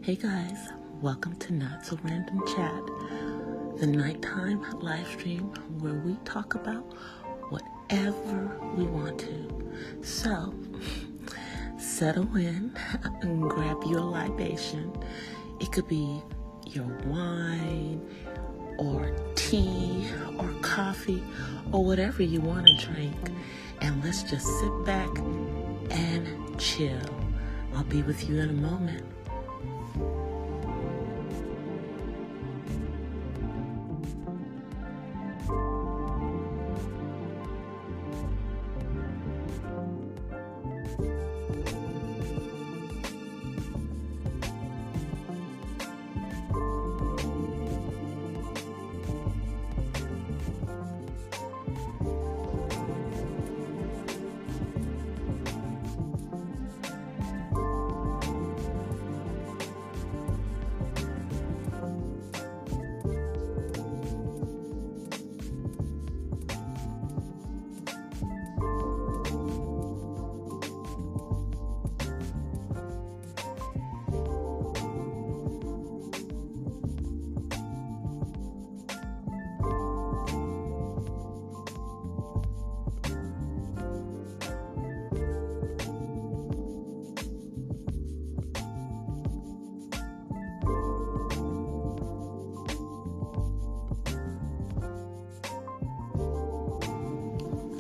Hey guys, welcome to Not So Random Chat, the nighttime live stream where we talk about whatever we want to. So, settle in and grab your libation. It could be your wine or tea or coffee or whatever you want to drink. And let's just sit back and chill. I'll be with you in a moment.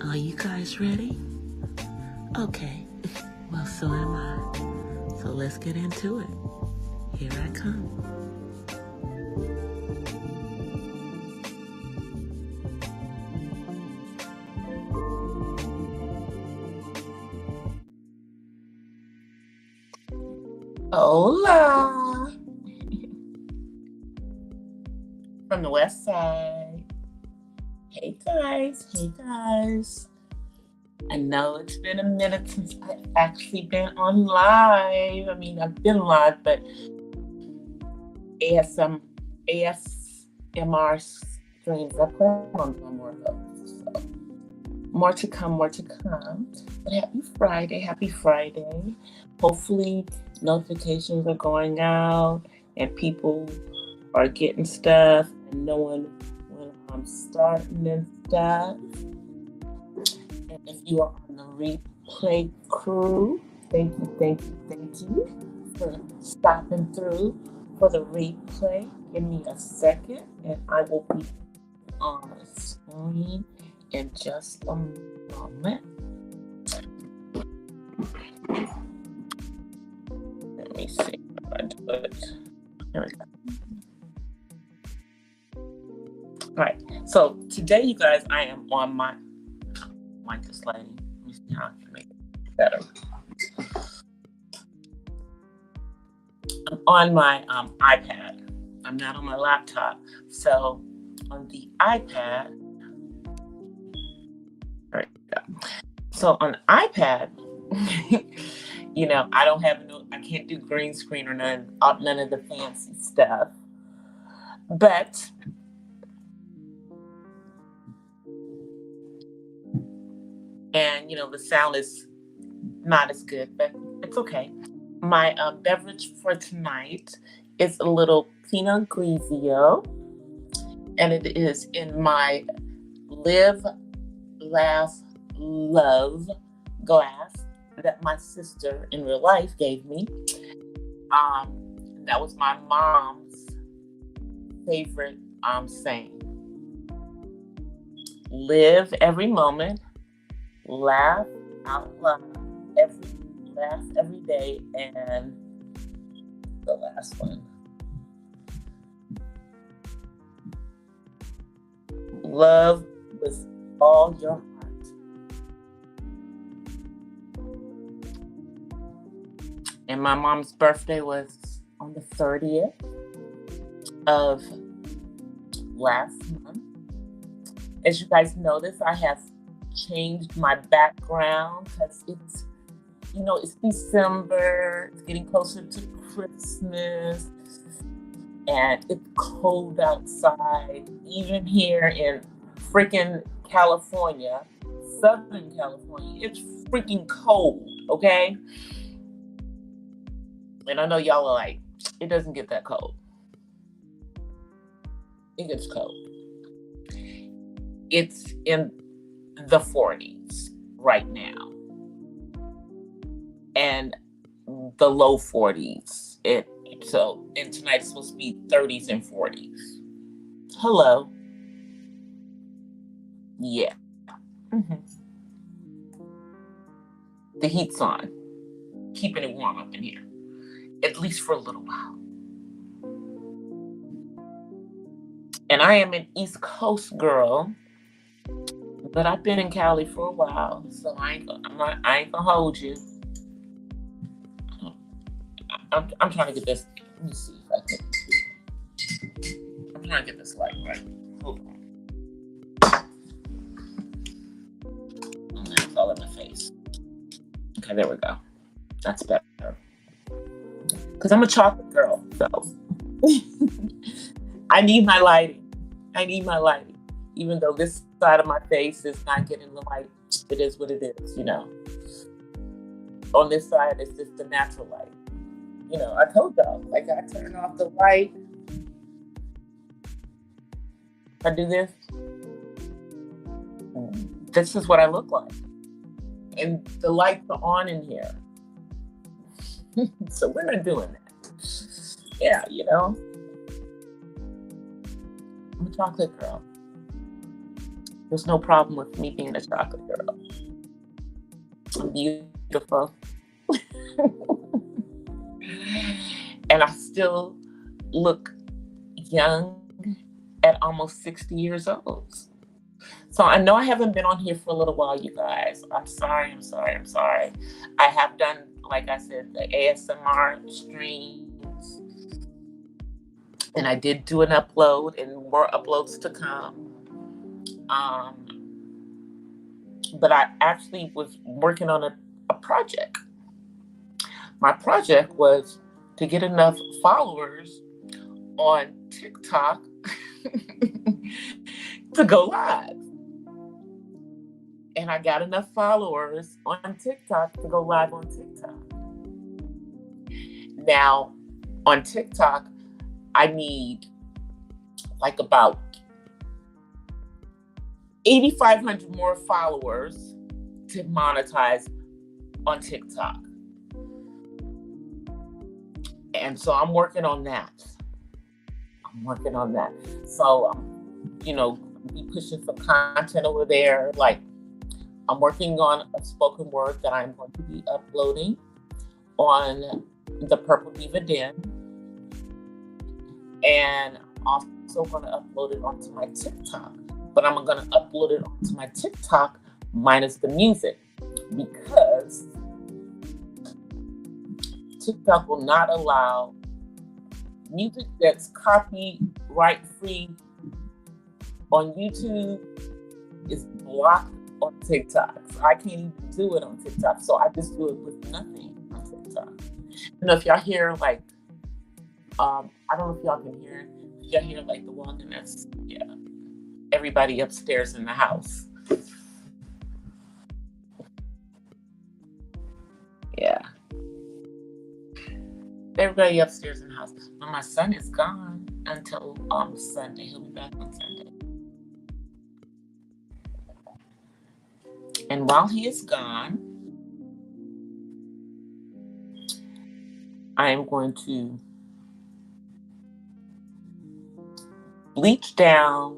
Are you guys ready? Okay, well, so am I. So let's get into it. Here I come. Hola! From the west side. Hey guys. I know it's been a minute since I've actually been on live. I mean, I've been live, but ASMR streams, I plan on doing more of those. So, more to come. But happy Friday. Hopefully notifications are going out and people are getting stuff and knowing when I'm starting and stuff. And if you are on the replay crew, thank you for stopping through for the replay. Give me a second and I will be on the screen in just a moment. Let me see if I do it. There we go. All right, so today, you guys, I am on my mic is lighting. Let me see how I can make it better. I'm on my iPad. I'm not on my laptop. So on the iPad, there we go. So on the iPad, I can't do green screen or none of the fancy stuff. But the sound is not as good, but it's okay. My beverage for tonight is a little Pinot Grigio, and it is in my Live, Laugh, Love glass that my sister in real life gave me. That was my mom's favorite saying. Live every moment, laugh out loud, laugh every day, and the last one. Love with all your heart. And my mom's birthday was on the 30th of last month. As you guys notice, I have changed my background because it's December, it's getting closer to Christmas, and it's cold outside, even here in freaking California, Southern California, it's freaking cold, okay? And I know y'all are like, it doesn't get that cold. It gets cold. It's in the 40s right now, and the low 40s. And tonight's supposed to be 30s and 40s. Hello. Yeah. Mm-hmm. The heat's on, keeping it warm up in here, at least for a little while. And I am an East Coast girl, but I've been in Cali for a while, so I ain't gonna hold you. I'm trying to get this. Let me see if I can. I'm trying to get this light right. Hold on. Oh, it's all in my face. Okay, there we go. That's better. Because I'm a chocolate girl, so I need my lighting. Even though this side of my face is not getting the light, it is what it is, On this side, it's just the natural light. I told y'all, like, I turn off the light. I do this. This is what I look like. And the lights are on in here. So we're not doing that. Yeah, I'm a chocolate girl. There's no problem with me being a chocolate girl. I'm beautiful. And I still look young at almost 60 years old. So I know I haven't been on here for a little while, you guys. I'm sorry. I have done, like I said, the ASMR streams. And I did do an upload, and more uploads to come. But I actually was working on a project. My project was to get enough followers on TikTok to go live. And I got enough followers on TikTok to go live on TikTok. Now, on TikTok, I need like about 8,500 more followers to monetize on TikTok. And so I'm working on that. So, be pushing some content over there. Like, I'm working on a spoken word that I'm going to be uploading on the Purple Diva Den. And I'm also going to upload it onto my TikTok. But I'm going to upload it onto my TikTok minus the music, because TikTok will not allow music that's copyright free on YouTube is blocked on TikTok. So I can't even do it on TikTok. So I just do it with nothing on TikTok. If y'all hear like, I don't know if y'all can hear. If y'all hear like the walking, that's everybody upstairs in the house. Yeah. Everybody upstairs in the house. But my son is gone until Sunday. He'll be back on Sunday. And while he is gone, I am going to bleach down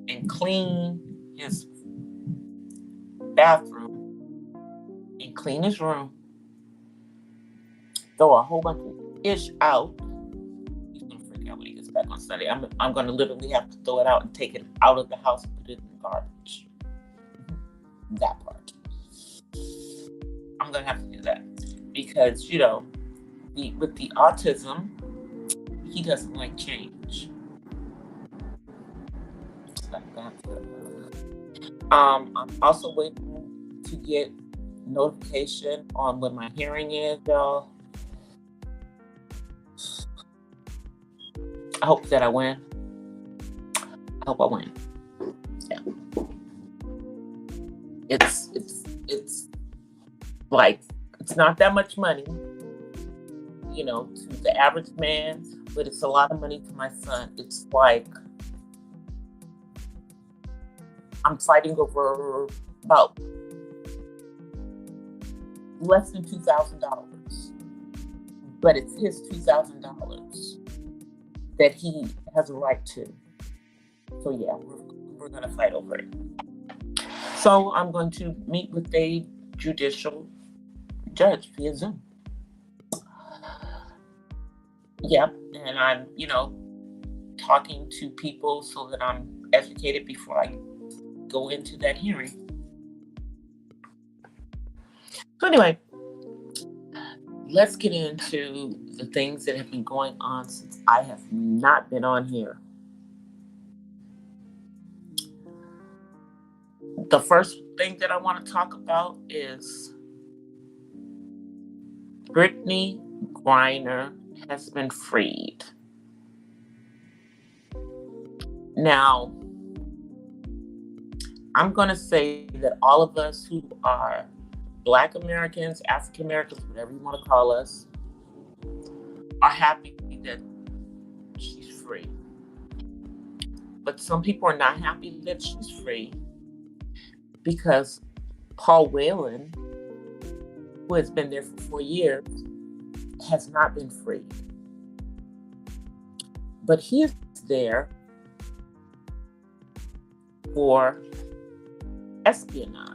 and clean his bathroom and clean his room. Throw a whole bunch of ish out. He's gonna freak out when he gets back on Sunday. I'm gonna literally have to throw it out and take it out of the house and put it in the garbage. That part. I'm gonna have to do that because with the autism, he doesn't like change. I'm also waiting to get notification on when my hearing is, y'all. I hope that I win. I hope I win. Yeah. It's like, it's not that much money. to the average man, but it's a lot of money to my son. It's like I'm fighting over about less than $2,000, but it's his $2,000 that he has a right to. So yeah, we're going to fight over it. So I'm going to meet with a judicial judge via Zoom. Yep, and I'm, talking to people so that I'm educated before I go into that hearing. So anyway, let's get into the things that have been going on since I have not been on here. The first thing that I want to talk about is Brittany Griner has been freed. Now, I'm going to say that all of us who are Black Americans, African Americans, whatever you want to call us, are happy that she's free. But some people are not happy that she's free because Paul Whelan, who has been there for 4 years, has not been freed. But he is there for espionage.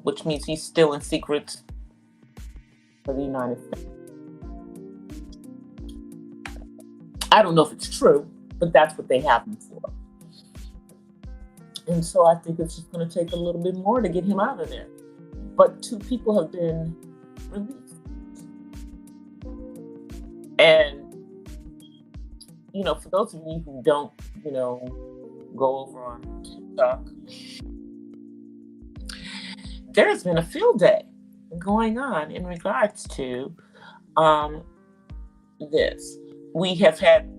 Which means he's still in secret for the United States. I don't know if it's true, but that's what they have him for. And so I think it's just going to take a little bit more to get him out of there. But 2 people have been released. And, for those of you who don't, go over on TikTok, there's been a field day going on in regards to this. We have had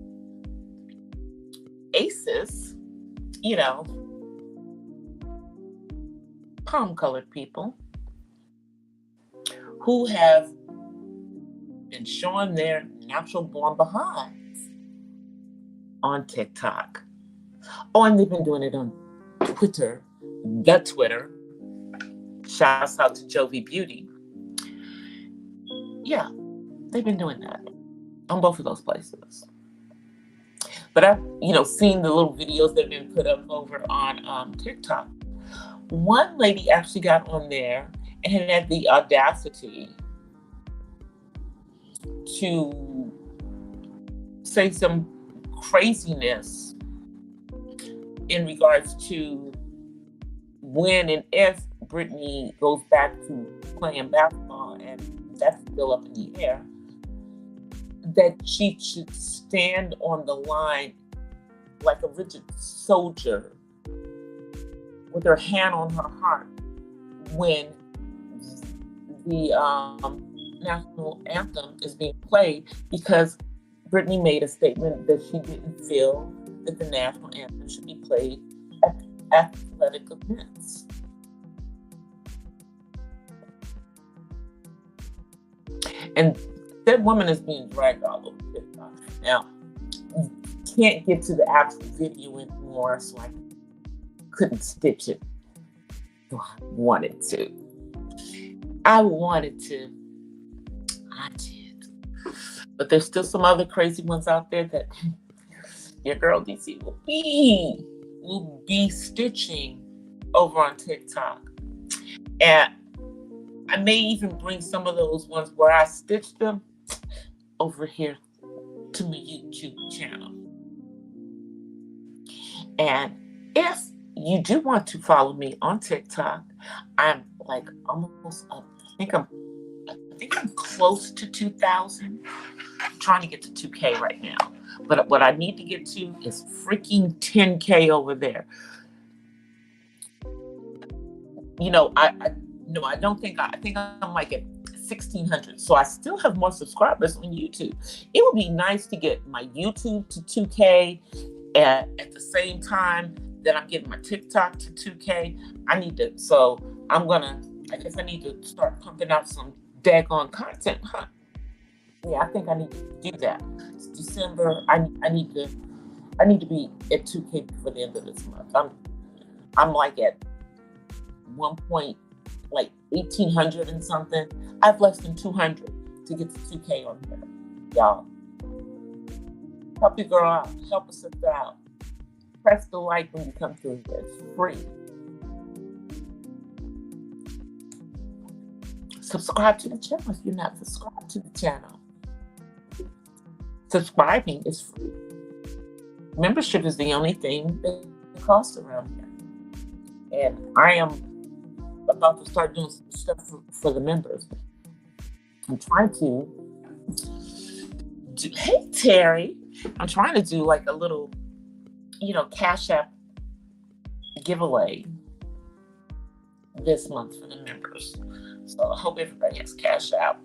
ACEs, palm-colored people who have been showing their natural-born behinds on TikTok. Oh, and they've been doing it on Twitter, the Twitter. Shouts out to Jovi Beauty. Yeah, they've been doing that on both of those places. But I've, seen the little videos that have been put up over on TikTok. One lady actually got on there and had the audacity to say some craziness in regards to when and if Brittany goes back to playing basketball, and that's still up in the air, that she should stand on the line like a rigid soldier with her hand on her heart when the national anthem is being played, because Brittany made a statement that she didn't feel that the national anthem should be played at athletic events. And that woman is being dragged all over TikTok. Now, you can't get to the actual video anymore, so I couldn't stitch it. So I wanted to. I did. But there's still some other crazy ones out there that your girl DC will be stitching over on TikTok. And I may even bring some of those ones where I stitched them over here to my YouTube channel. And if you do want to follow me on TikTok, I'm like almost up. I think I'm close to 2,000. I'm trying to get to 2K right now. But what I need to get to is freaking 10K over there. I don't think I think I'm like at 1,600. So I still have more subscribers on YouTube. It would be nice to get my YouTube to 2K at the same time that I'm getting my TikTok to 2K. So I'm gonna I guess I need to start pumping out some daggone content, huh? Yeah, I think I need to do that. It's December. I need to be at 2K before the end of this month. I'm like at 1 point like 1800 and something. I have less than 200 to get to 2K on here. Y'all, help your girl out. Help us out. Press the like when you come through here. It's free. Subscribe to the channel if you're not subscribed to the channel. Subscribing is free. Membership is the only thing that costs around here. And I am about to start doing some stuff for the members. I'm trying to do, hey Terry, I'm trying to do like a little, Cash App giveaway this month for the members. So I hope everybody has Cash App.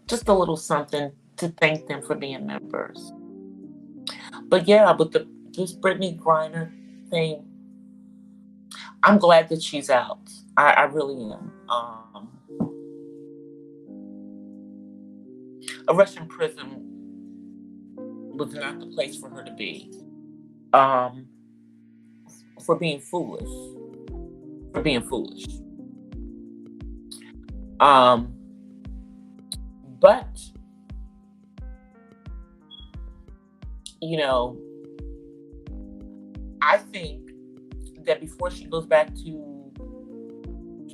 Just a little something to thank them for being members. But yeah, with this Brittany Griner thing, I'm glad that she's out. I really am. A Russian prison was not the place for her to be. For being foolish. But I think that before she goes back to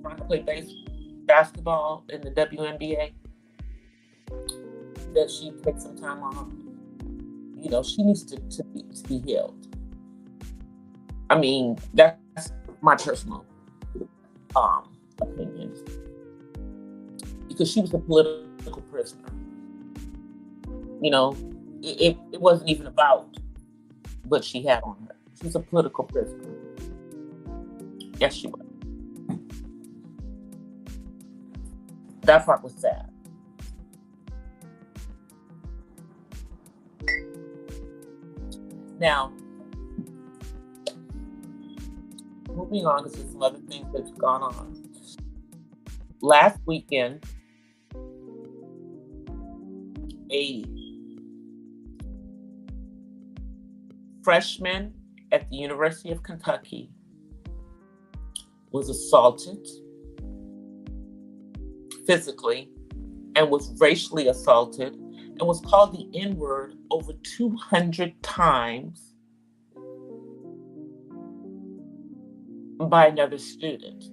trying to play basketball in the WNBA, that she takes some time off. She needs to be healed. I mean, that's my personal opinion. Because she was a political prisoner. It wasn't even about what she had on her. She was a political prisoner. Yes, she was. That part was sad. Now, moving on, because there's some other things that's gone on. Last weekend, a freshman at the University of Kentucky was assaulted physically and was racially assaulted and was called the N-word over 200 times by another student.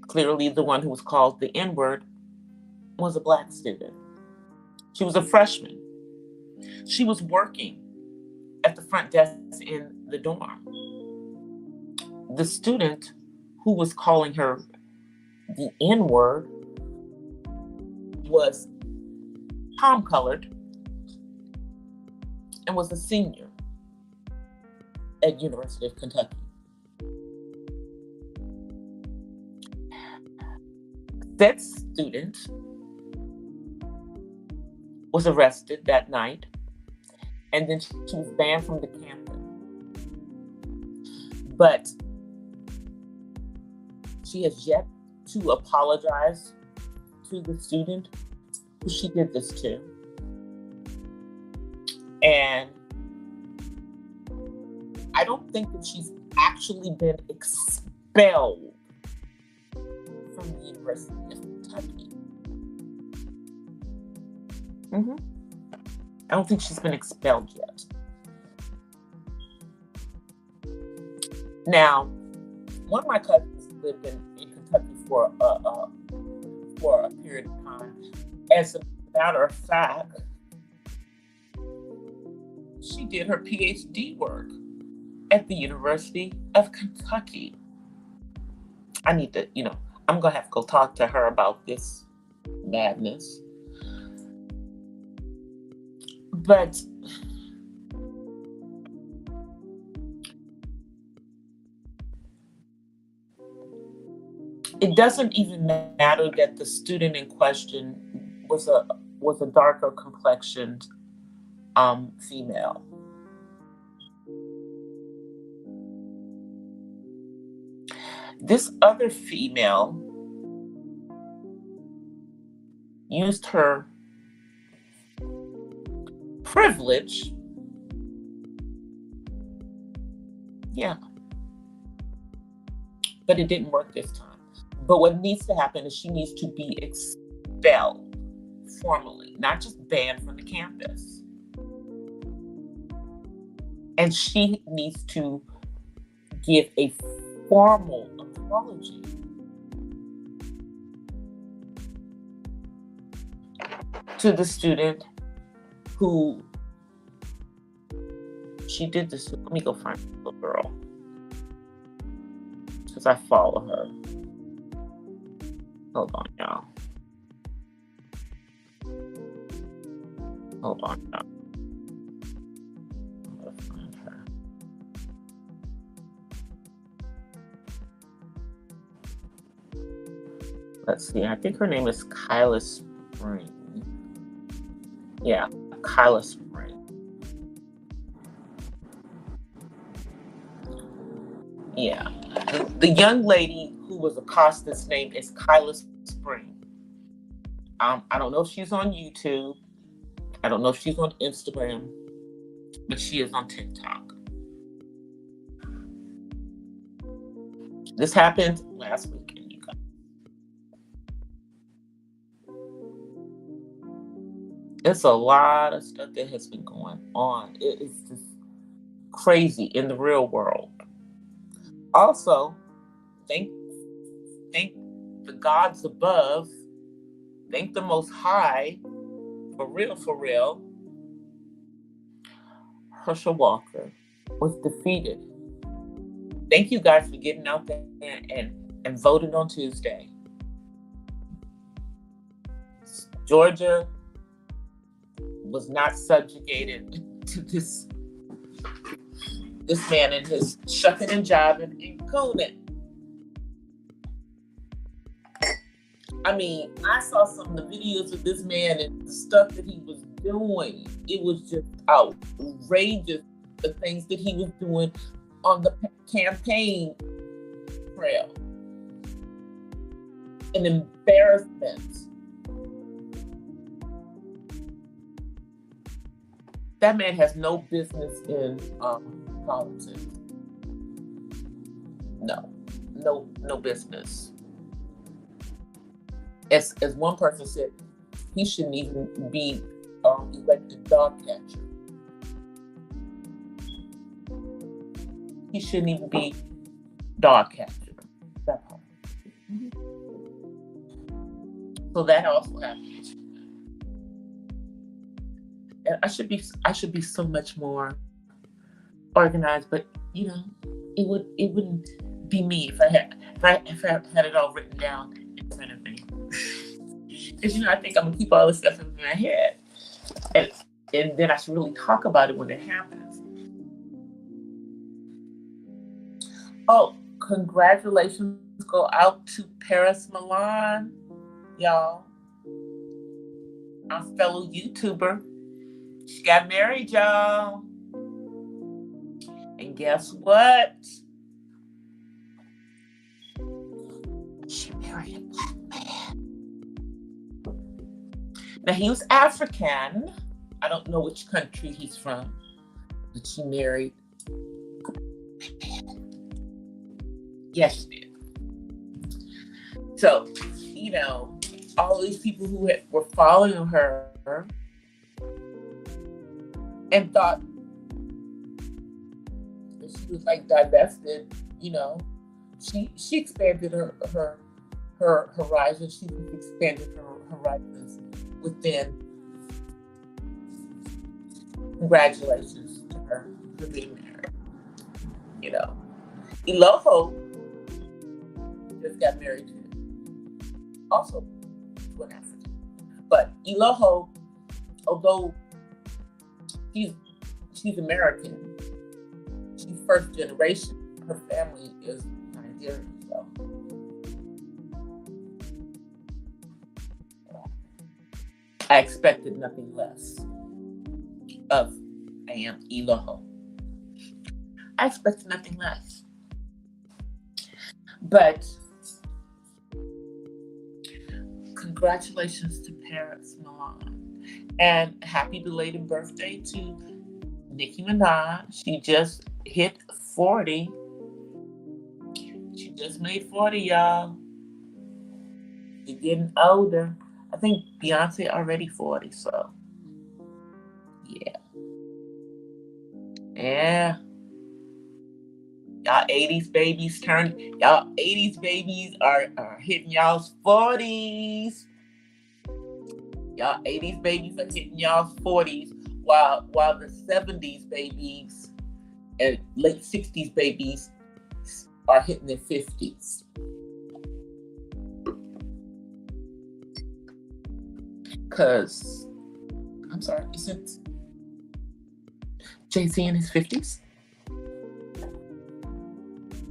Clearly, the one who was called the N-word was a Black student. She was a freshman. She was working at the front desk in the dorm. The student who was calling her the N-word was palm-colored and was a senior at University of Kentucky. That student was arrested that night, and then she was banned from the campus. But she has yet to apologize to the student who she did this to. And I don't think that she's actually been expelled from the University of Kentucky. I don't think she's been expelled yet. Now, one of my cousins lived in Kentucky for a period of time. As a matter of fact, she did her PhD work at the University of Kentucky. I need to, I'm going to have to go talk to her about this madness. But it doesn't even matter that the student in question was a darker complexioned female. This other female used her privilege. Yeah. But it didn't work this time. But what needs to happen is she needs to be expelled formally, not just banned from the campus. And she needs to give a formal apology to the student who she did this. Let me go find the little girl, because I follow her. Hold on, y'all. Hold on, y'all. I'm gonna find her. Let's see. I think her name is Kyla Spring. Yeah, Kyla Spring. Yeah. The young lady who was accosted's name is Kyla Spring. I don't know if she's on YouTube. I don't know if she's on Instagram, but she is on TikTok. This happened last weekend, you guys. It's a lot of stuff that has been going on. It is just crazy in the real world. Also, thank the gods above, thank the Most High, for real, Herschel Walker was defeated. Thank you guys for getting out there and voting on Tuesday. Georgia was not subjugated to this man and his shucking and jiving and cooning. I mean, I saw some of the videos of this man and the stuff that he was doing. It was just outrageous, the things that he was doing on the campaign trail. An embarrassment. That man has no business in politics. No business. As one person said, he shouldn't even be elected dog catcher. He shouldn't even be dog catcher. That part. So that also happens. And I should be so much more organized, but you know, it wouldn't be me if I had it all written down in front of me. Because I think I'm gonna keep all this stuff in my head, and then I should really talk about it when it happens. Oh, congratulations go out to Paris Milan, y'all. Our fellow YouTuber. She got married, y'all. And guess what? She married a black man. Now, he was African. I don't know which country he's from, but she married a man. Yes, she did. So, all these people who were following her and thought that she was like divested, she expanded her horizons. She expanded her horizons within. Congratulations to her for being married. Iloho just got married to also to an African. But Iloho, although she's American, she's first generation. Her family is Nigerian, so I expected nothing less of Iloho. I expected nothing less. But congratulations to parents, Milan. And happy belated birthday to Nicki Minaj. She just hit 40. She just made 40, y'all. She's getting older. I think Beyonce already 40, so yeah. Yeah. Y'all 80s babies are hitting y'all's 40s. Y'all 80s babies are hitting y'all's 40s while the 70s babies and late 60s babies are hitting their 50s. Cause I'm sorry, isn't Jay-Z in his 50s?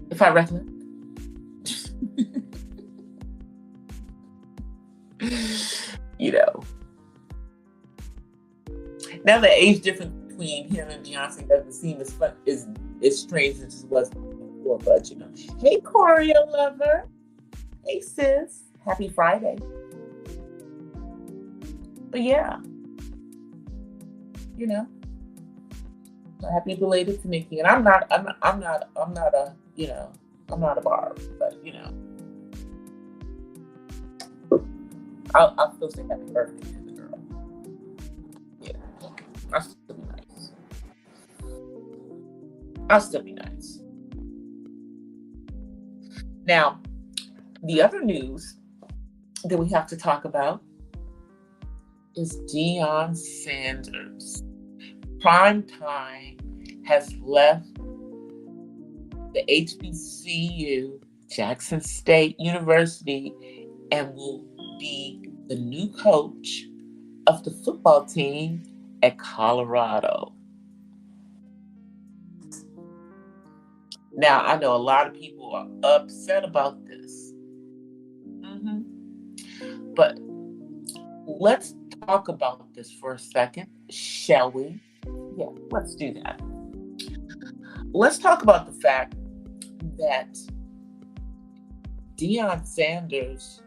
If I recollect. You know. Now the age difference between him and Beyonce doesn't seem as strange as it was before, but you know. Hey Choreo lover. Hey sis. Happy Friday. But yeah. You know. Happy belated to Nicki. And I'm not a, you know, I'm not a Barb, but you know. I'll still say happy birthday to the girl. Yeah. I'll still be nice. I'll still be nice. Now, the other news that we have to talk about is Deion Sanders. Primetime has left the HBCU, Jackson State University, and will be the new coach of the football team at Colorado. Now, I know a lot of people are upset about this. But let's talk about this for a second, shall we? Yeah, let's do that. Let's talk about the fact that Deion Sanders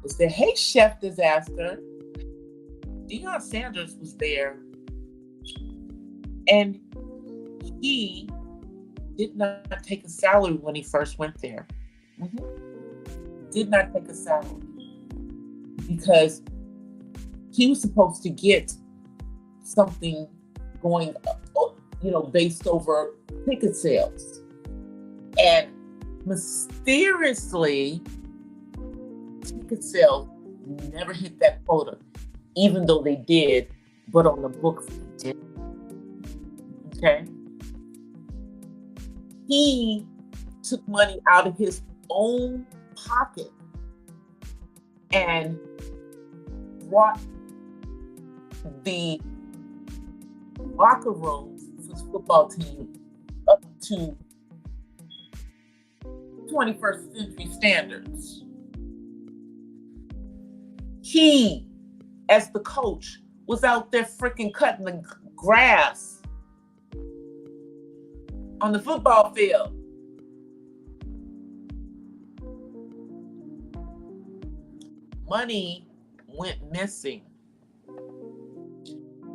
was there. Hey, Chef Disaster. Deion Sanders was there, and he did not take a salary when he first went there. Did not take a salary because he was supposed to get something going, you know, based over ticket sales. And mysteriously, ticket sales never hit that quota, even though they did, but on the books they did. Okay? He took money out of his own pocket and brought the locker rooms for the football team up to 21st century standards. He, as the coach, was out there freaking cutting the grass on the football field. Money went missing.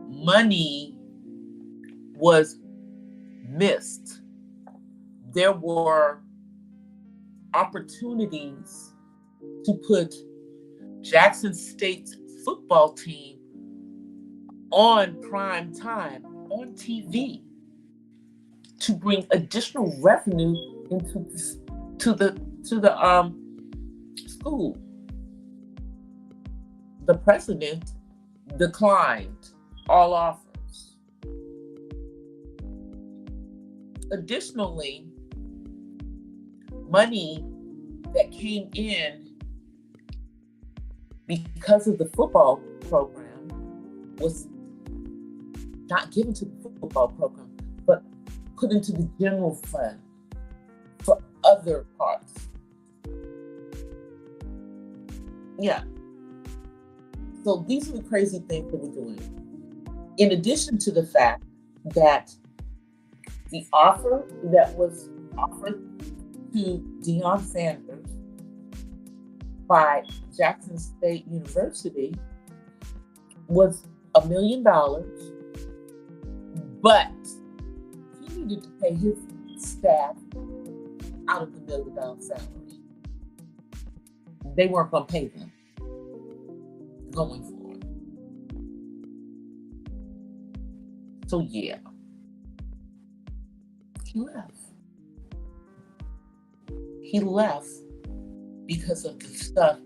Money was missed. There were opportunities to put Jackson State's football team on prime time, on TV, to bring additional revenue into the school. The president declined all offers. Additionally, money that came in because of the football program was not given to the football program, but put into the general fund for other parts. Yeah. So these are the crazy things that we're doing. In addition to the fact that the offer that was offered to Deion Sanders by Jackson State University was $1 million, but he needed to pay his staff out of the $1 million salary. They weren't going to pay them going forward. So yeah, he left. He left because of the stuff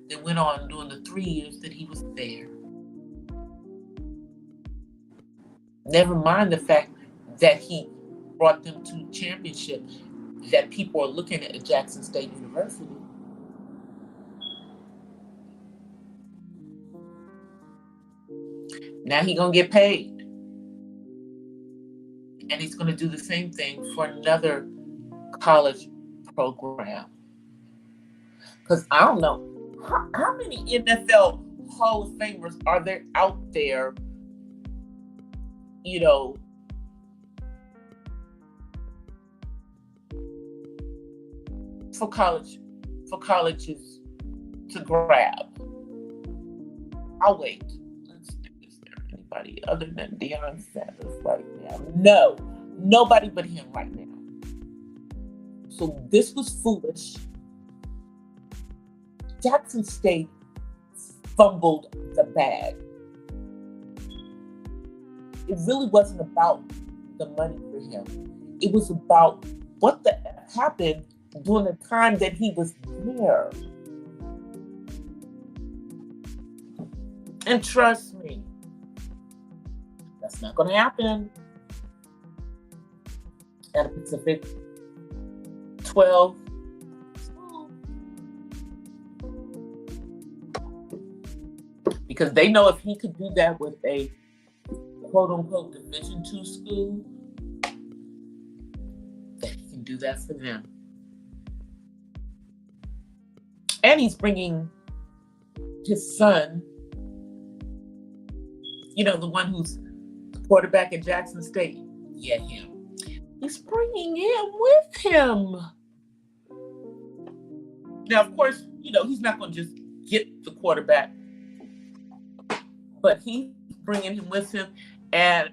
that went on during the 3 years that he was there. Never mind the fact that he brought them to championship, that people are looking at Jackson State University. Now he's going to get paid. And he's going to do the same thing for another college program. Because I don't know, how many NFL Hall of Famers are there out there, you know, for colleges to grab? I'll wait. Let's see, is there anybody other than Deion Sanders right now? No, nobody but him right now. So this was foolish. Jackson State fumbled the bag. It really wasn't about the money for him. It was about what the F happened during the time that he was there. And trust me, that's not going to happen at a Pacific 12 school. Because they know if he could do that with a quote-unquote Division II school, that he can do that for them. And he's bringing his son, you know, the one who's the quarterback at Jackson State. Yeah, him. He's bringing him with him. Now, of course, you know, he's not going to just get the quarterback, but he's bringing him with him. And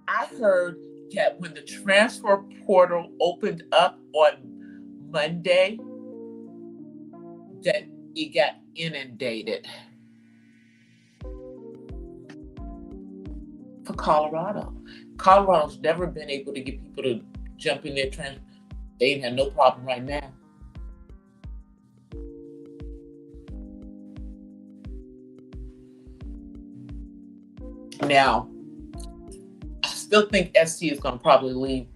I heard that when the transfer portal opened up on Monday, that it got inundated for Colorado. Colorado's never been able to get people to jump in their transfer. They have no problem right now. Now, I still think SC is going to probably leave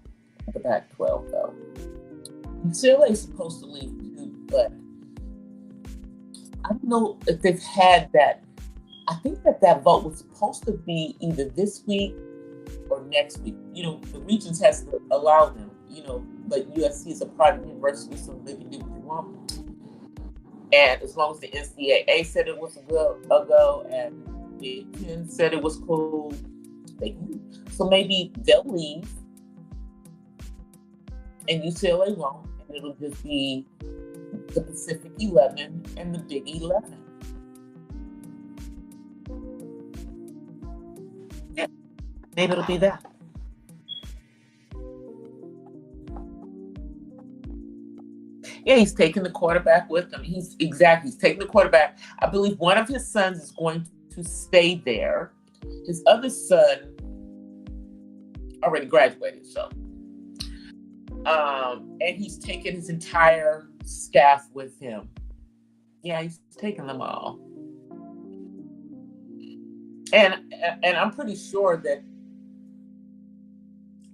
the Pac-12, though. UCLA is supposed to leave too, but I don't know if they've had that. I think that vote was supposed to be either this week or next week. You know, the Regents has to allow them, you know, but USC is a private university, so they can do what they want. And as long as the NCAA said it was a go and the Big Ten said it was cool, they can leave. So maybe they'll leave and UCLA won't, and it'll just be the Pacific 11 and the Big 11. Yeah, maybe it'll be that. Yeah, he's taking the quarterback with him. He's taking the quarterback. I believe one of his sons is going to stay there. His other son already graduated, so. And he's taken his entire staff with him. Yeah, he's taking them all. And I'm pretty sure that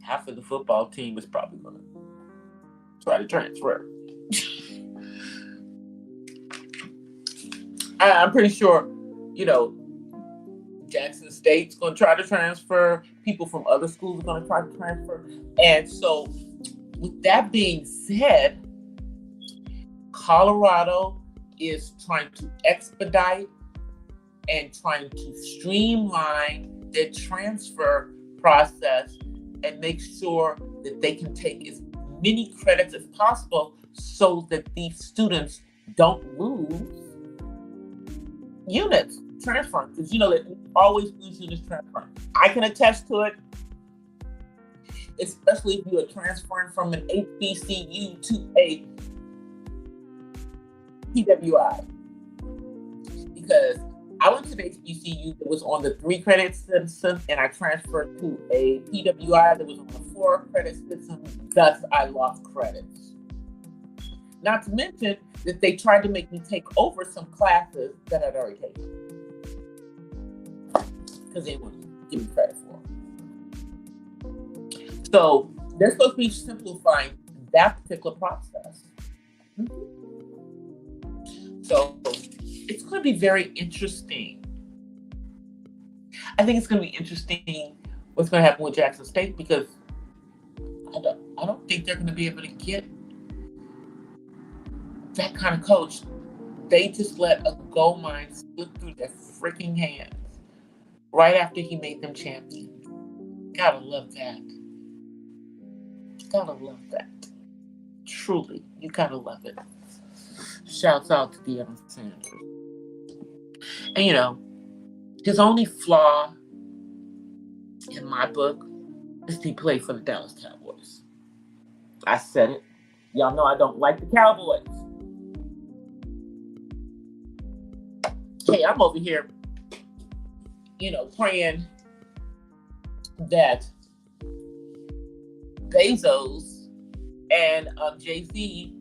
half of the football team is probably going to try to transfer. I'm pretty sure, you know, Jackson State's going to try to transfer. People from other schools are going to try to transfer. And so, with that being said, Colorado is trying to expedite and trying to streamline their transfer process and make sure that they can take as many credits as possible so that these students don't lose units transferring, because you know that we always lose units transferring. I can attest to it, especially if you are transferring from an HBCU to a PWI, because I went to the HBCU that was on the 3 credit system, and I transferred to a PWI that was on the 4 credit system. Thus, I lost credits. Not to mention that they tried to make me take over some classes that I'd already taken, because they wouldn't give me credit for them. So they're supposed to be simplifying that particular process. So it's going to be very interesting. I think it's going to be interesting what's going to happen with Jackson State, because I don't think they're going to be able to get that kind of coach. They just let a gold mine slip through their freaking hands right after he made them champions. Gotta love that. Gotta love that. Truly, you gotta love it. Shouts out to Deion Sanders. And you know, his only flaw in my book is he played for the Dallas Cowboys. I said it. Y'all know I don't like the Cowboys. Hey, I'm over here, you know, praying that Bezos and Jay-Z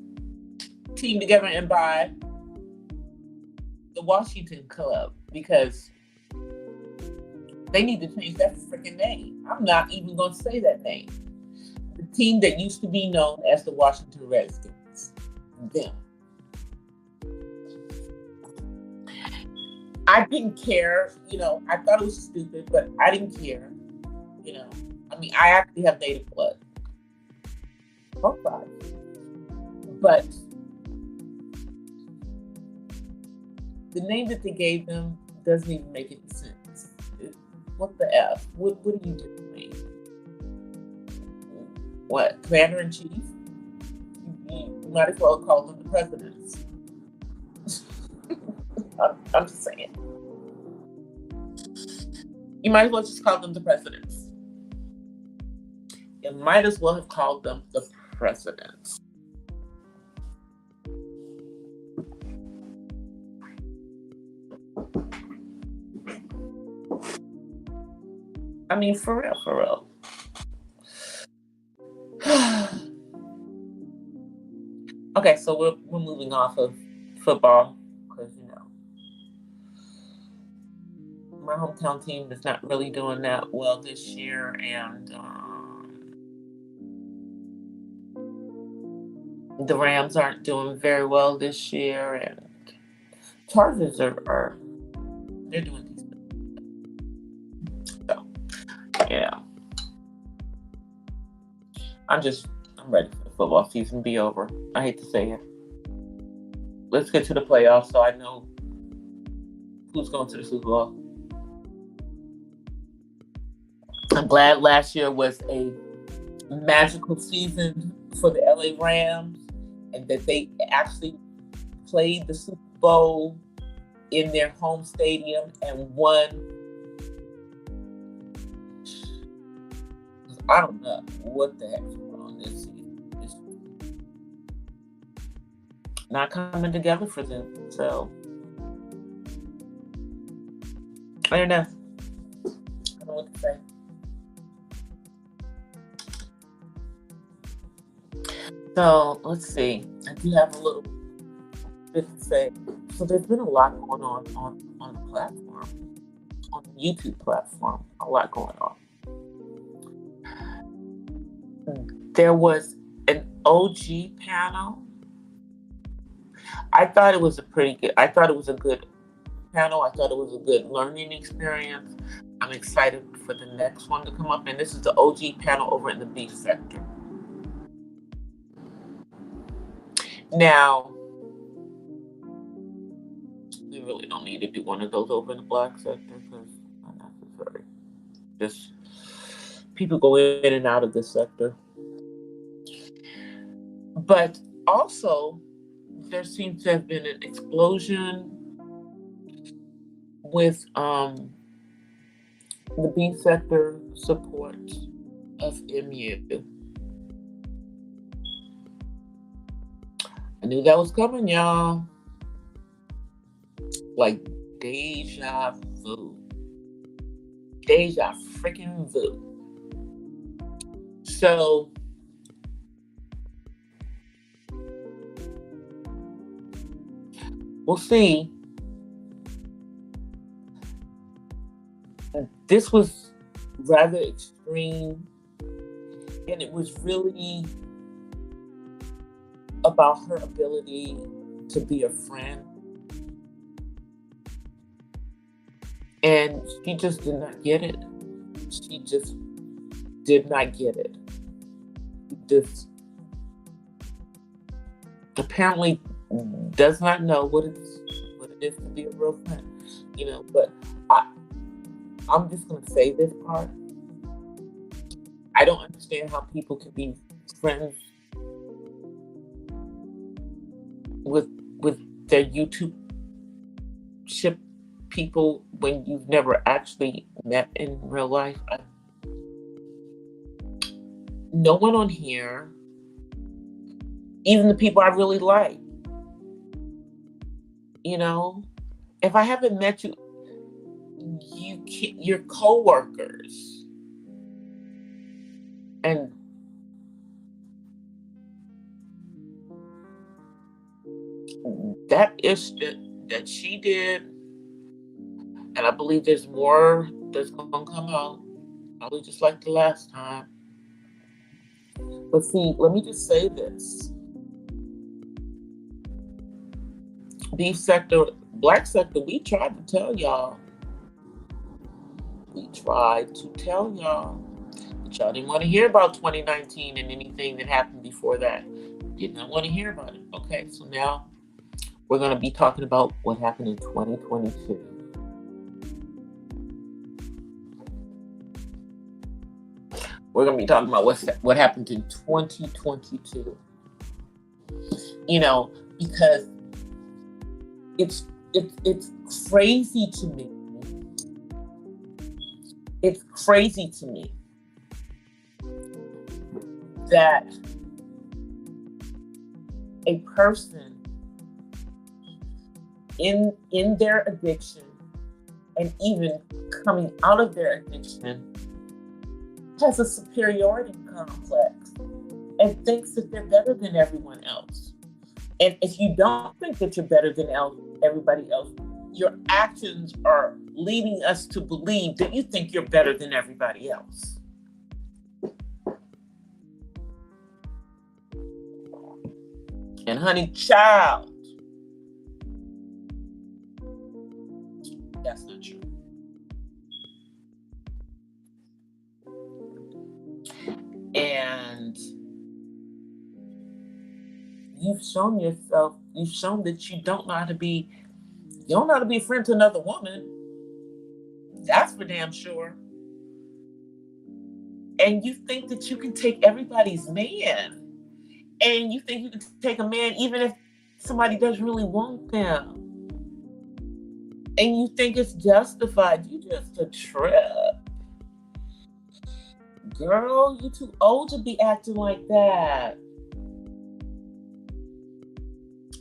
team together and buy the Washington Club, because they need to change that freaking name. I'm not even going to say that name. The team that used to be known as the Washington Redskins. Them. I didn't care, you know, I thought it was stupid, but I didn't care, you know. I mean, I actually have native blood. Both sides. But the name that they gave them doesn't even make any sense. What the F? What are you doing? What? Commander-in-Chief? You might as well call them the presidents. I'm just saying. You might as well just call them the presidents. You might as well have called them the presidents. I mean, for real. Okay, so we're moving off of football, because, you know, my hometown team is not really doing that well this year, and the Rams aren't doing very well this year, and Chargers are they're doing decent. So, yeah, I'm ready for the football season to be over. I hate to say it. Let's get to the playoffs so I know who's going to the Super Bowl. I'm glad last year was a magical season for the LA Rams, and that they actually played the Super Bowl in their home stadium and won. I don't know what the heck's going on this season. It's not coming together for them. So I don't know. I don't know what to say. So let's see. I do have a little bit to say. So there's been a lot going on the platform, on the YouTube platform. A lot going on. There was an OG panel. I thought it was a good panel. I thought it was a good learning experience. I'm excited for the next one to come up, and this is the OG panel over in the beef sector. Now, we really don't need to do one of those over in the black sector, because it's not necessary. Just people go in and out of this sector. But also, there seems to have been an explosion with the B sector support of MU. I knew that was coming, y'all. Like deja vu. Deja freaking vu. So, we'll see. This was rather extreme, and it was really about her ability to be a friend. And she just did not get it. She just did not get it. Just apparently does not know what it is to be a real friend. But I'm just gonna say this part. I don't understand how people can be friends with their YouTube ship people when you've never actually met in real life. No one on here, even the people I really like, if I haven't met you, your coworkers, and that ish that she did, and I believe there's more that's gonna come out, probably just like the last time. But see, let me just say this. Beef sector, black sector, we tried to tell y'all. We tried to tell y'all. But y'all didn't want to hear about 2019 and anything that happened before that. Did not want to hear about it. Okay, so now we're going to be talking about what happened in 2022. We're going to be talking about what happened in 2022. Because it's crazy to me. It's crazy to me that a person in their addiction and even coming out of their addiction has a superiority complex and thinks that they're better than everyone else. And if you don't think that you're better than everybody else, your actions are leading us to believe that you think you're better than everybody else. And honey, child, that's not true. And you've shown that you don't know how to be a friend to another woman. That's for damn sure. And you think that you can take everybody's man. And you think you can take a man even if somebody doesn't really want them. And you think it's justified. You just a trip. Girl, you too old to be acting like that.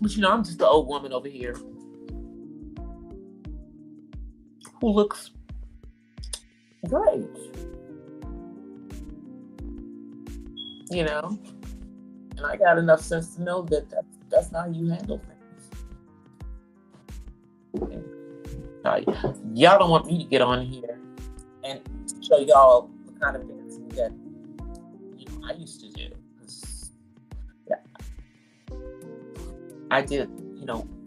But I'm just the old woman over here who looks great. And I got enough sense to know that that's not how you handle things. Y'all don't want me to get on here and show y'all the kind of dancing that I used to do. Yeah, I did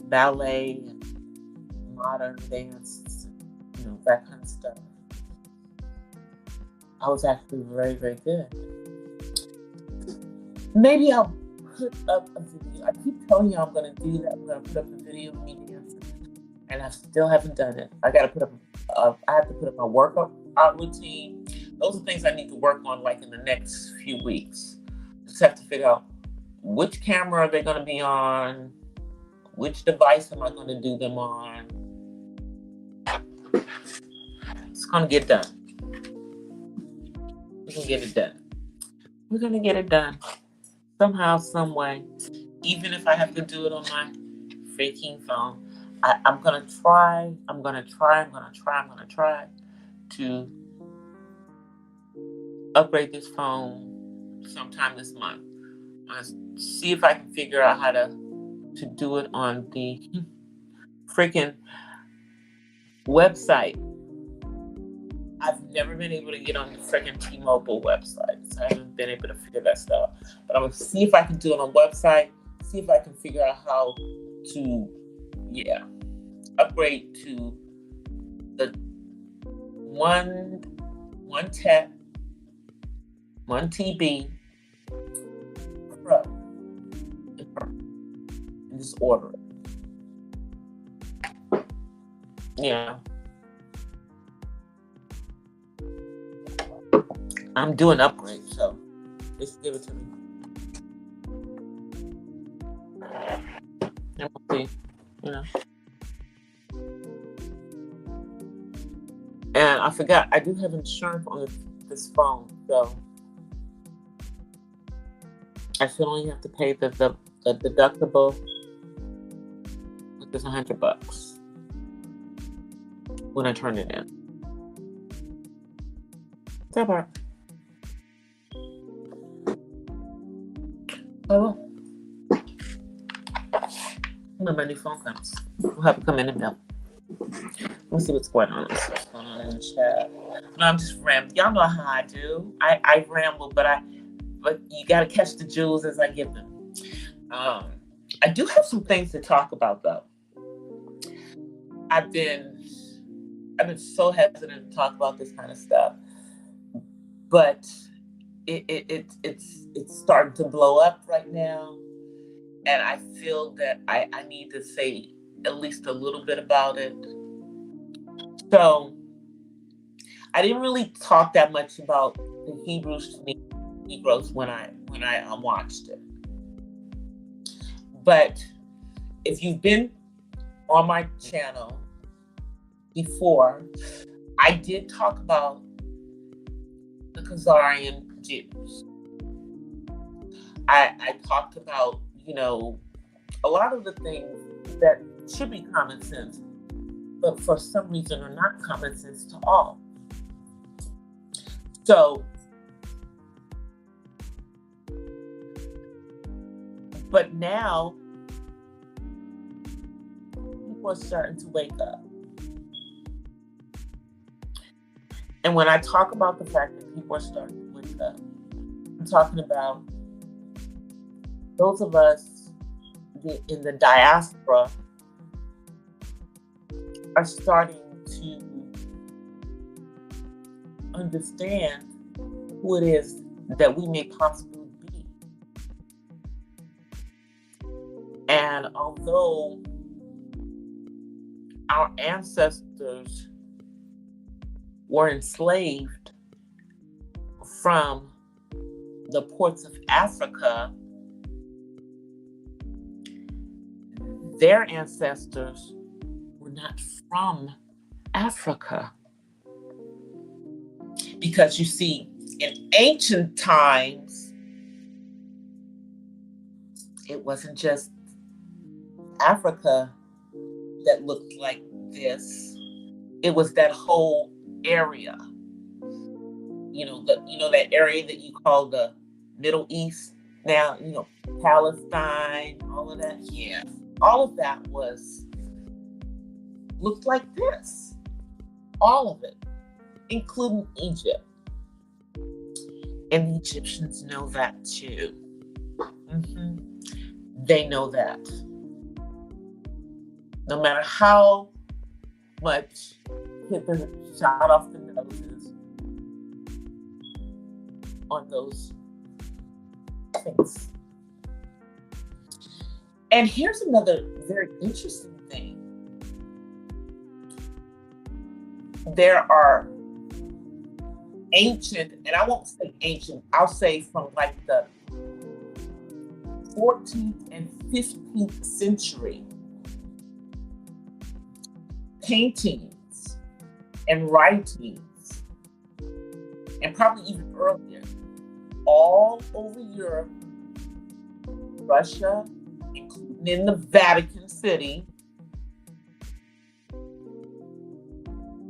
ballet and modern dance, that kind of stuff. I was actually very, very good. Maybe I'll put up a video. I keep telling you I'm going to do that. I'm going to put up a video of me dancing, and I still haven't done it. I have to put up my workout routine. Those are things I need to work on, like in the next few weeks. Just have to figure out which camera are they going to be on? Which device am I going to do them on? It's going to get done. We're going to get it done. We're going to get it done. Somehow, some way. Even if I have to do it on my freaking phone. I'm going to try to upgrade this phone sometime this month. I'm going to see if I can figure out how to do it on the freaking website. I've never been able to get on the freaking T-Mobile website. So I haven't been able to figure that stuff out. But I'm going to see if I can do it on the website. See if I can figure out how to, upgrade to the 1 tech, 1 TB Pro. And just order it. Yeah. I'm doing upgrades, so just give it to me. And we'll see, And I forgot, I do have insurance on this phone, so I should only have to pay the deductible, which is $100 when I turn it in. What's up, Bart? Oh, when my new phone comes, we'll have to come in and mail. Let me see what's going on. What's going on in the chat? No, I'm just rambling. Y'all know how I do. I ramble, but you gotta catch the jewels as I give them. I do have some things to talk about, though. I've been so hesitant to talk about this kind of stuff, but it's starting to blow up right now, and I feel that I need to say at least a little bit about it. So I didn't really talk that much about the Hebrews Negroes when I watched it. But if you've been on my channel before, I did talk about the Khazarian Jews. I talked about, a lot of the things that should be common sense, but for some reason are not common sense to all. So, but now people are starting to wake up. And when I talk about the fact that people are starting to wake up, I'm talking about those of us in the diaspora are starting to understand who it is that we may possibly be. And although our ancestors were enslaved from the ports of Africa, their ancestors were not from Africa. Because you see, in ancient times, it wasn't just Africa that looked like this. It was that whole area. That area that you call the Middle East now, Palestine, all of that. Yeah. All of that looked like this. All of it, including Egypt. And the Egyptians know that too. Mm-hmm. They know that. No matter how much Hitler shot off the noses on those things. And here's another very interesting thing. There are ancient, and I won't say ancient, I'll say from like the 14th and 15th century paintings and writings, and probably even earlier, all over Europe, Russia, including in the Vatican City,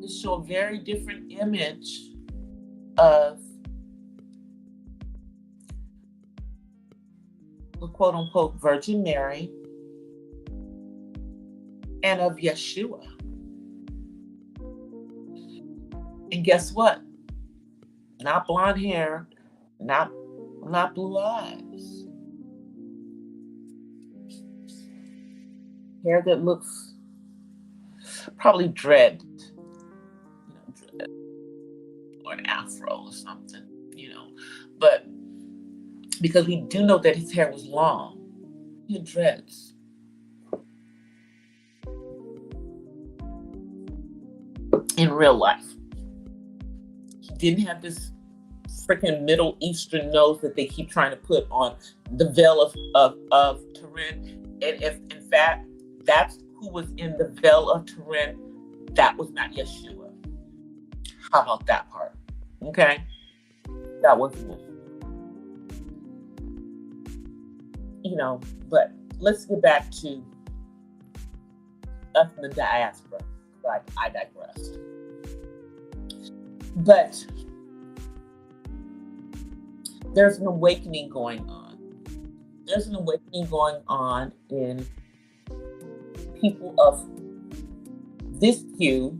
they show a very different image of the quote-unquote Virgin Mary and of Yeshua. And guess what? Not blonde hair, not blue eyes. Hair that looks probably dread, or an afro or something, But because we do know that his hair was long, he had dreads. In real life, he didn't have this freaking Middle Eastern nose that they keep trying to put on the veil of Turin. And if in fact that's who was in the veil of Turin, that was not Yeshua. How about that part? Okay, that wasn't it. But let's get back to us in the diaspora. I digressed. But there's an awakening going on. There's an awakening going on in people of this hue,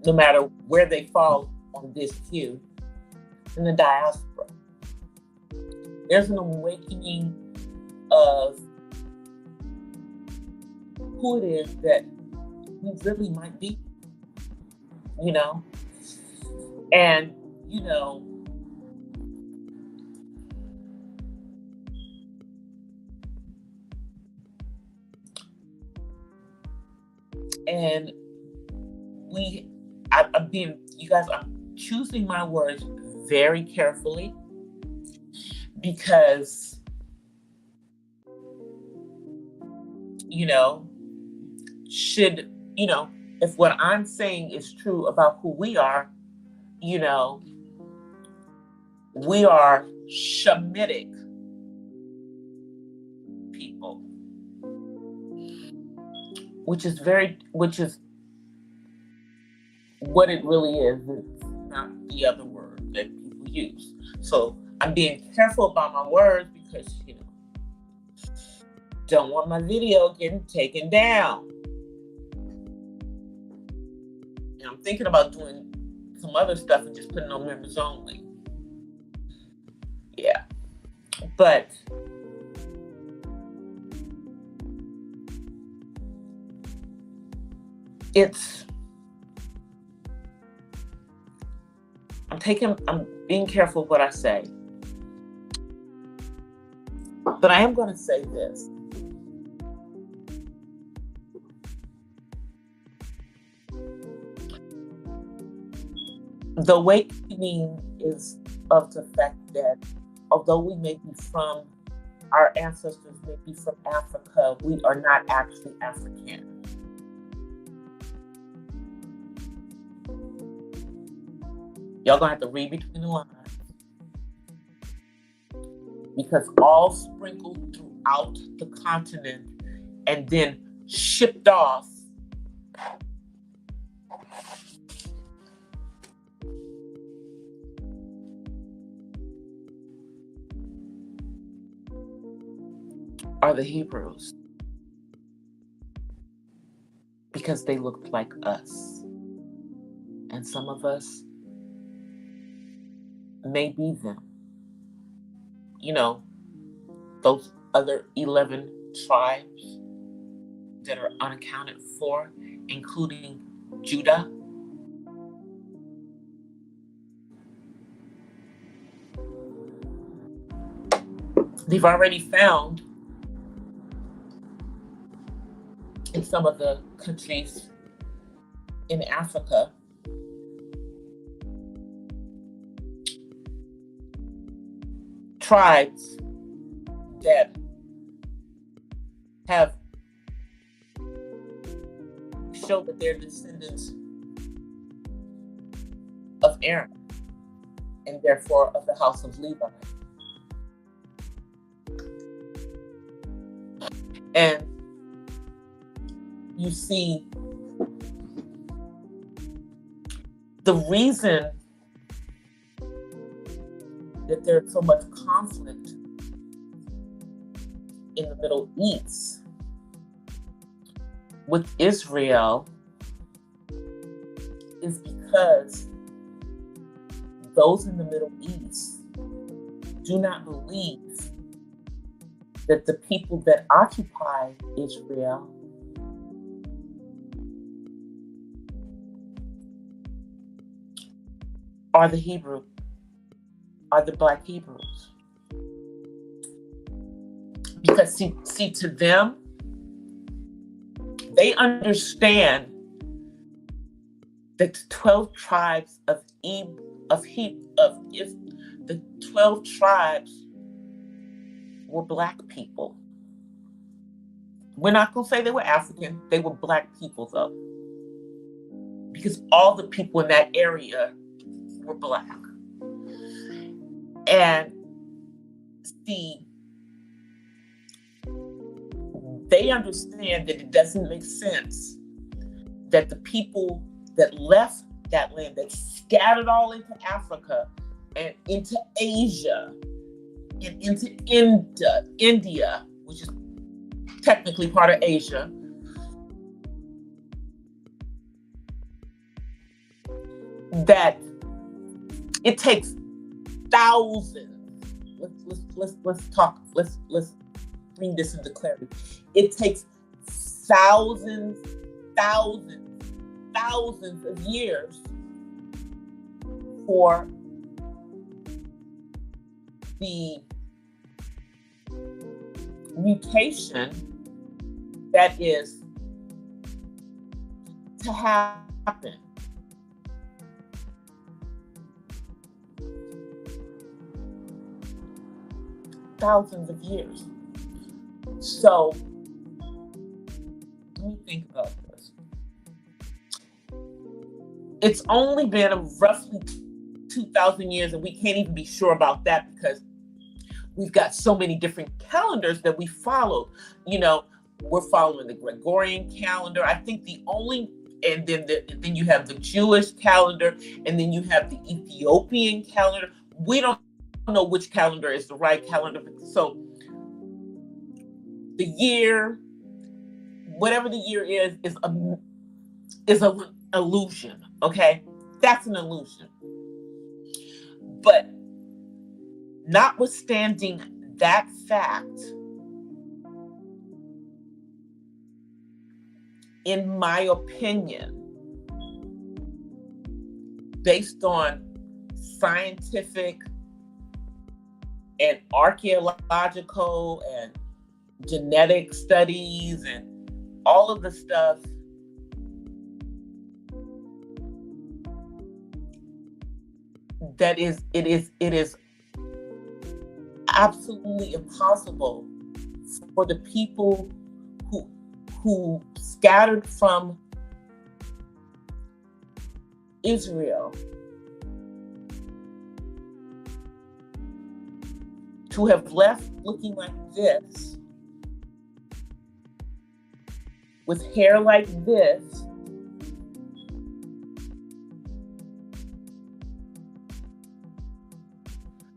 no matter where they fall on this hue, in the diaspora. There's an awakening of who it is that we really might be, and and I'm choosing my words very carefully, because if what I'm saying is true about who we are, we are Shemitic people, which is what it really is. It's not the other word that people use. So I'm being careful about my words because, don't want my video getting taken down. And I'm thinking about doing some other stuff and just putting on members only. Yeah. But I'm being careful what I say. But I am going to say this. The awakening is of the fact that although we may be from, our ancestors may be from Africa, we are not actually African. Y'all gonna have to read between the lines, because all sprinkled throughout the continent and then shipped off are the Hebrews, because they looked like us. And some of us may be them. Those other 11 tribes that are unaccounted for, including Judah. They've already found in some of the countries in Africa tribes that have shown that they're descendants of Aaron and therefore of the house of Levi. And you see, the reason that there's so much conflict in the Middle East with Israel is because those in the Middle East do not believe that the people that occupy Israel are the Black Hebrews. Because see, to them, they understand that the 12 tribes of the 12 tribes were Black people. We're not going to say they were African. They were Black people, though, because all the people in that area were Black. And see, they understand that it doesn't make sense that the people that left that land, that scattered all into Africa and into Asia and into India, which is technically part of Asia, that it takes thousands. Let's bring this into clarity. It takes thousands of years for the mutation that is to happen. Thousands of years. So let me think about this. It's only been roughly 2,000 years, and we can't even be sure about that because we've got so many different calendars that we follow. You know, we're following the Gregorian calendar. I think and then you have the Jewish calendar, and then you have the Ethiopian calendar. We don't know which calendar is the right calendar. So the year, whatever the year is an illusion. Okay, that's an illusion. But notwithstanding that fact, in my opinion, based on scientific and archaeological and genetic studies and all of the stuff, that it is absolutely impossible for the people who scattered from Israel to have left looking like this, with hair like this,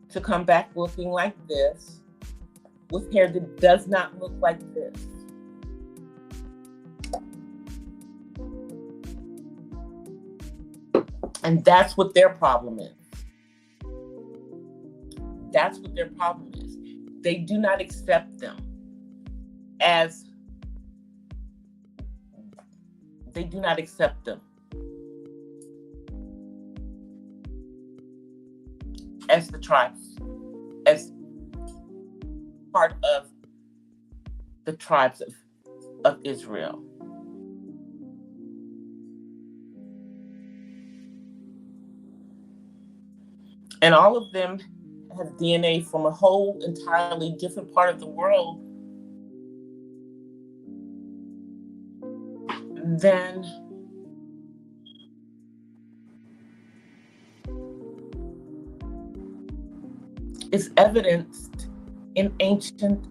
to come back looking like this, with hair that does not look like this. And that's what their problem is. That's what their problem is. They do not accept them as the tribes, as part of the tribes of Israel. And all of them has DNA from a whole entirely different part of the world, then it's evidenced in ancient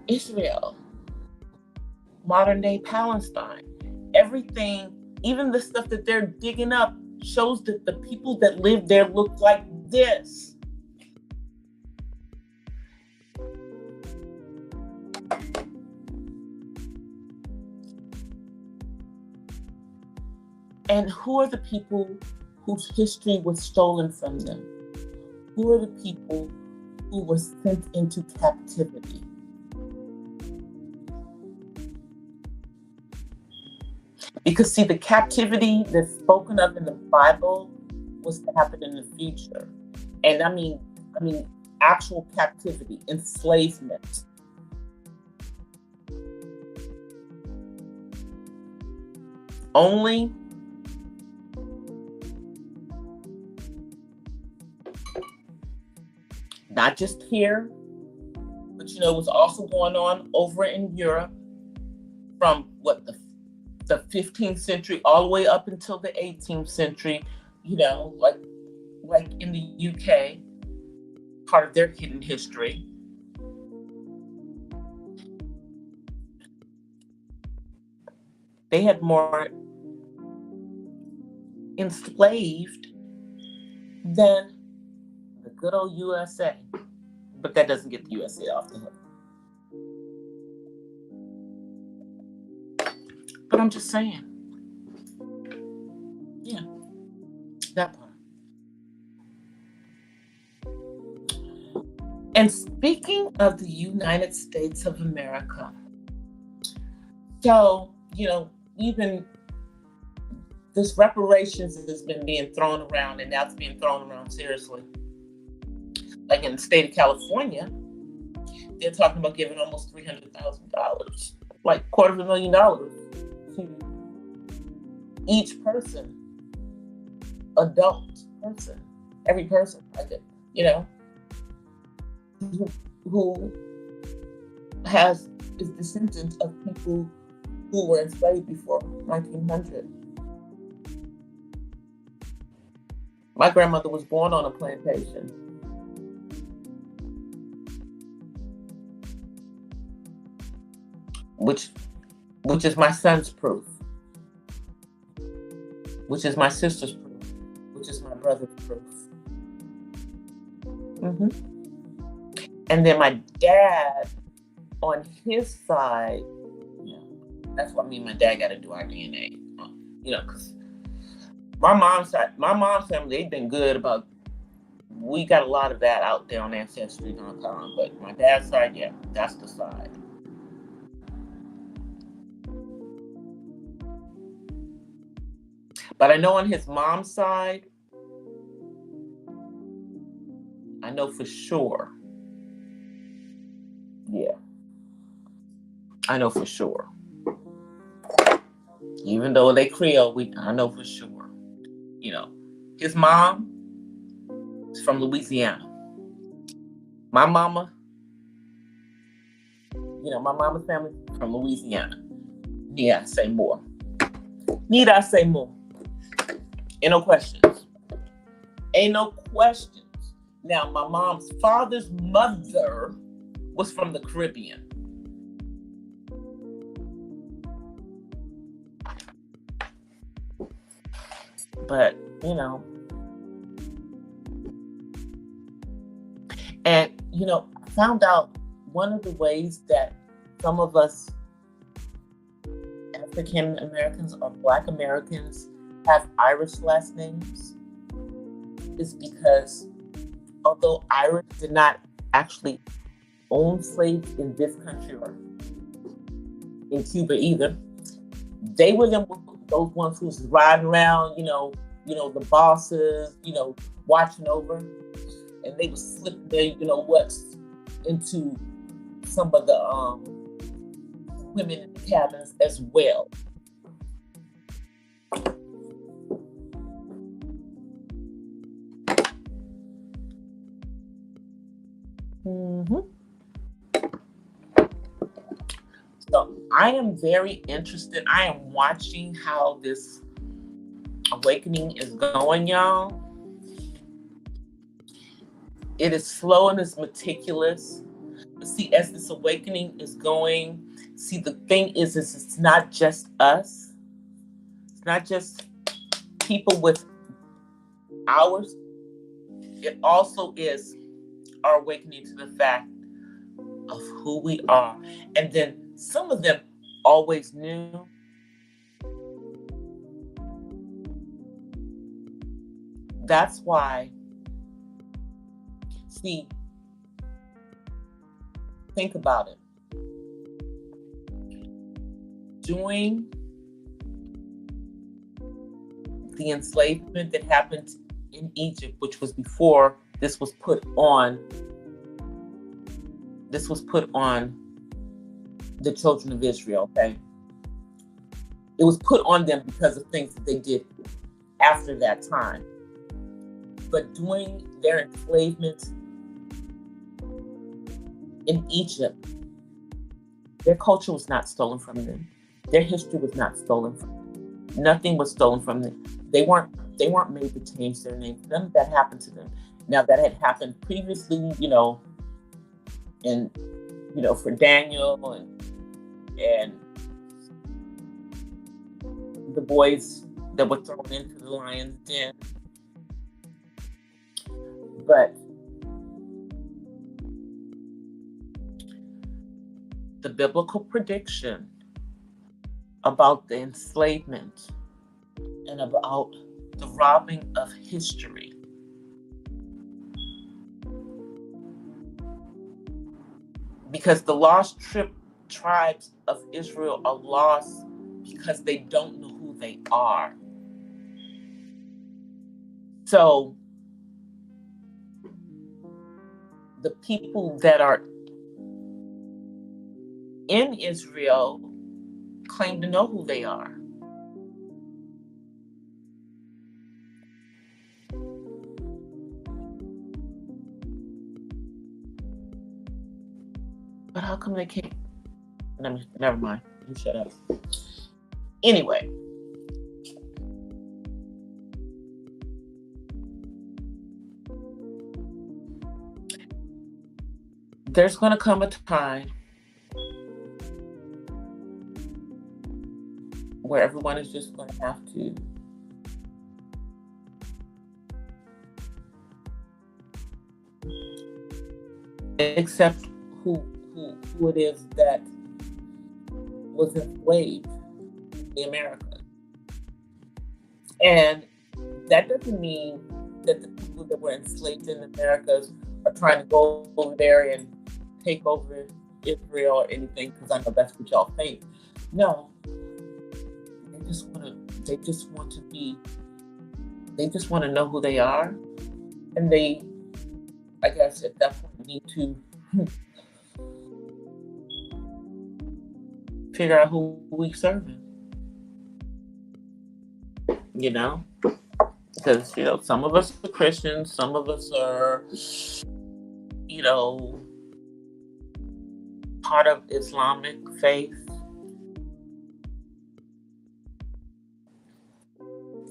Israel, modern day Palestine. Everything, even the stuff that they're digging up, shows that the people that lived there looked like this. And who are the people whose history was stolen from them? Who are the people who were sent into captivity? Because see, the captivity that's spoken of in the Bible was to happen in the future. And I mean actual captivity, enslavement. Only not just here, but it was also going on over in Europe from the 15th century all the way up until the 18th century, like in the UK, part of their hidden history. They had more enslaved than the good old USA. But that doesn't get the USA off the hook. But I'm just saying. Yeah, that part. And speaking of the United States of America, so, even this reparations has been being thrown around, and now it's being thrown around seriously. Like in the state of California, they're talking about giving almost $300,000, like $250,000 to each person, adult person, every person, who is descendant of people who were enslaved before 1900. My grandmother was born on a plantation. Which is my son's proof. Which is my sister's proof. Which is my brother's proof. Mm-hmm. And then my dad, on his side, that's what me and my dad got to do our DNA. Because my mom's family, they've been good about, we got a lot of that out there on Ancestry.com. But my dad's side, yeah, that's the side. But I know on his mom's side, I know for sure. Yeah. I know for sure. Even though they Creole, I know for sure. His mom is from Louisiana. My mama, my mama's family from Louisiana. Need I say more? Ain't no questions. Ain't no questions. Now, my mom's father's mother was from the Caribbean. But, and, I found out one of the ways that some of us African Americans or Black Americans have Irish last names is because although Irish did not actually own slaves in this country or in Cuba either, they were those ones who was riding around, the bosses, watching over, and they would slip their, what's into some of the women in the cabins as well. So I am very interested. I am watching how this awakening is going, y'all. It is slow and it's meticulous. But see, as this awakening is going, see, the thing is it's not just us. It's not just people with ours. It also is our awakening to the fact of who we are. And then some of them always knew. That's why, see, think about it. During the enslavement that happened in Egypt, which was before this was put on the children of Israel, okay? It was put on them because of things that they did after that time. But during their enslavement in Egypt, their culture was not stolen from them. Their history was not stolen from them. Nothing was stolen from them. They weren't made to change their name. None of that happened to them. Now that had happened previously, and for Daniel and the boys that were thrown into the lion's den. But the biblical prediction about the enslavement and about the robbing of history because the lost tribes of Israel are lost because they don't know who they are. So the people that are in Israel claim to know who they are. But how come they can't? Never mind. You shut up. Anyway. There's going to come a time where everyone is just going to have to accept who it is that was enslaved in America. And that doesn't mean that the people that were enslaved in America are trying to go over there and take over Israel or anything, because I know that's what y'all think. No. They just want to know who they are. And they, I guess at that point, need to figure out who we serving. Because, some of us are Christians, some of us are, part of Islamic faith.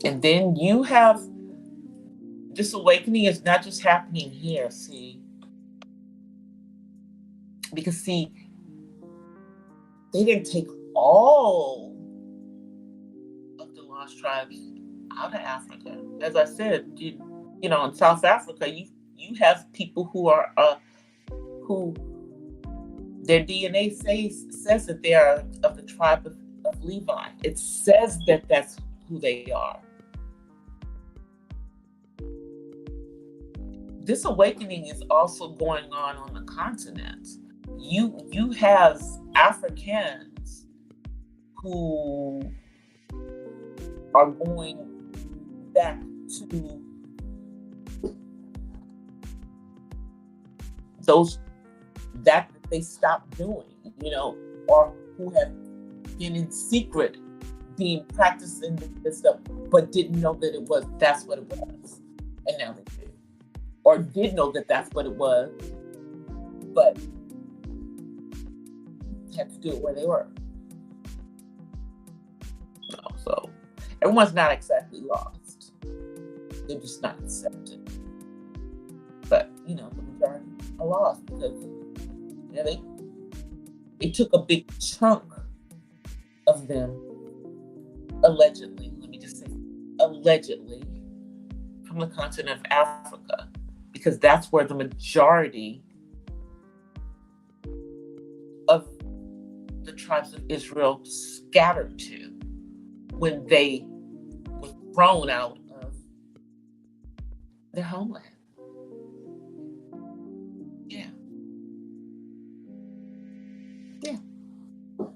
And then you have this awakening is not just happening here, see. Because, see, they didn't take all of the lost tribes out of Africa. As I said, in South Africa, you have people who are who their DNA says that they are of the tribe of Levi. It says that that's who they are. This awakening is also going on the continent. You have Africans who are going back to those that they stopped doing, or who have been in secret being practicing this stuff, but didn't know that that's what it was. And now they do. Or did know that that's what it was, but had to do it where they were. So everyone's not exactly lost. They're just not accepted. But the majority are lost because they took a big chunk of them, allegedly. Let me just say, allegedly, from the continent of Africa, because that's where the majority of the tribes of Israel scattered to when they were thrown out of their homeland. Yeah.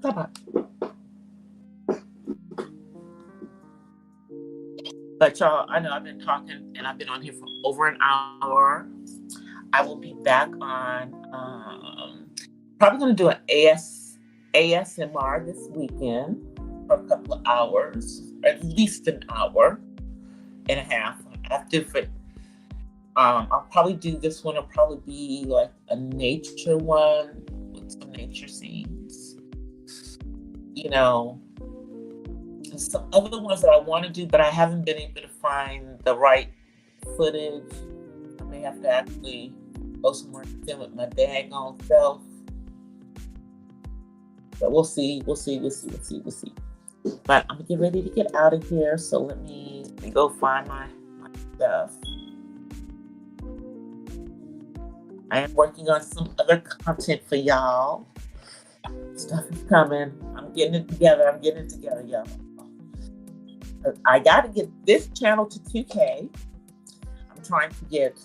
Bye-bye. But y'all, I know I've been talking and I've been on here for over an hour. I will be back on probably going to do an ASMR this weekend for a couple of hours, or at least an hour and a half. I'll probably do this one. It'll probably be like a nature one with some nature scenes. And some other ones that I want to do, but I haven't been able to find the right footage. I may have to actually go somewhere and film it my daggone self. But we'll see. But I'm gonna get ready to get out of here. So let me go find my stuff. I am working on some other content for y'all. Stuff is coming. I'm getting it together, y'all. I got to get this channel to 2K. I'm trying to get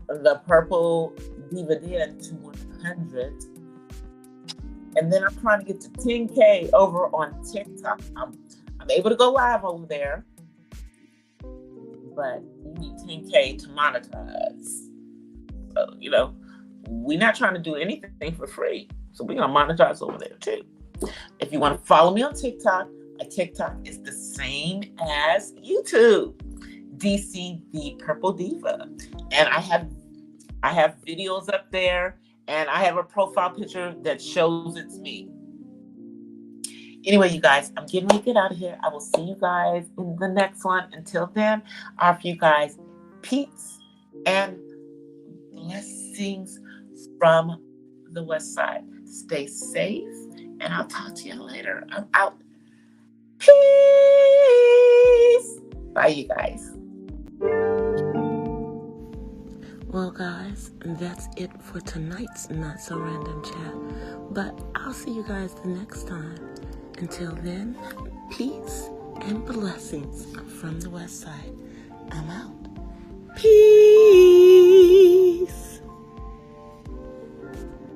the Purple Diva Den to 100. And then I'm trying to get to 10K over on TikTok. I'm able to go live over there. But you need 10K to monetize. So, we're not trying to do anything for free. So we're going to monetize over there too. If you want to follow me on TikTok, my TikTok is the same as YouTube. DC the Purple Diva. And I have videos up there, and I have a profile picture that shows it's me. Anyway, you guys, I'm getting ready to get out of here. I will see you guys in the next one. Until then, I offer you guys peace and blessings from the West Side. Stay safe, and I'll talk to you later. I'm out. Peace. Bye, you guys. Well, guys, that's it for tonight's Not So Random Chat. But I'll see you guys the next time. Until then, peace and blessings from the West Side. I'm out. Peace.